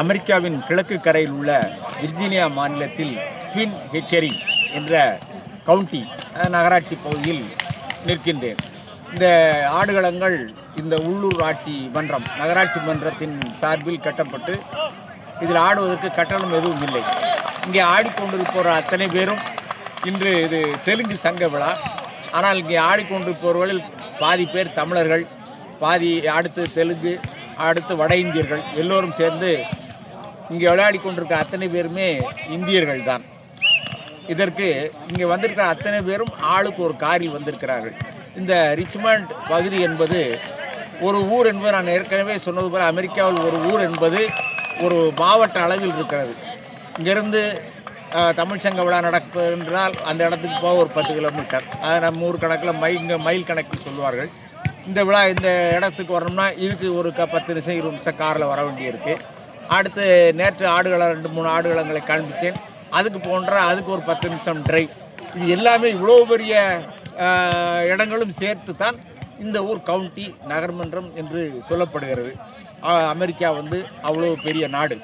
அமெரிக்காவின் கிழக்கு கரையில் உள்ள விர்ஜீனியா மாநிலத்தில் ட்வின் ஹிக்கரி என்ற கவுண்டி நகராட்சி பகுதியில் நிற்கின்றேன். இந்த ஆடுகளங்கள் இந்த உள்ளூர் ஆட்சி மன்றம் நகராட்சி மன்றத்தின் சார்பில் கட்டப்பட்டு இதில் ஆடுவதற்கு கட்டணம் எதுவும் இல்லை. இங்கே ஆடிக்கொண்டிருப்போர் அத்தனை பேரும் இன்று இது தெலுங்கு சங்க விழா. ஆனால் இங்கே ஆடிக்கொண்டிருப்பவர்களில் பாதி பேர் தமிழர்கள், பாதி அடுத்து தெலுங்கு, அடுத்து வட இந்தியர்கள் எல்லோரும் சேர்ந்து இங்கே விளையாடி கொண்டிருக்கிற அத்தனை பேருமே இந்தியர்கள் தான். இதற்கு இங்கே வந்திருக்கிற அத்தனை பேரும் ஆளுக்கு ஒரு காரில் வந்திருக்கிறார்கள். இந்த ரிச்மண்ட் பகுதி என்பது ஒரு ஊர் என்பது நான் ஏற்கனவே சொன்னது போல் அமெரிக்காவில் ஒரு ஊர் என்பது ஒரு மாவட்ட அளவில் இருக்கிறது. இங்கேருந்து தமிழ்ச்சங்க விழா நடப்பது என்றால் அந்த இடத்துக்கு போக ஒரு 10 கிலோமீட்டர், அதை நம்ம ஊர் கணக்கில் மைல் கணக்கில் சொல்வார்கள். இந்த விழா இந்த இடத்துக்கு வரணும்னா இதுக்கு ஒரு 10 நிமிஷம் 20 நிமிஷம் காரில் வர வேண்டியிருக்கு. அடுத்து நேற்று ஆடுகளை 2-3 ஆடுகளங்களை காண்பித்தேன். அதுக்கு ஒரு 10 நிமிஷம் டிரைவ். இது எல்லாமே இவ்வளோ பெரிய இடங்களும் சேர்த்து தான் இந்த ஊர் கவுண்டி நகர்மன்றம் என்று சொல்லப்படுகிறது. அமெரிக்கா அவ்வளோ பெரிய நாடு.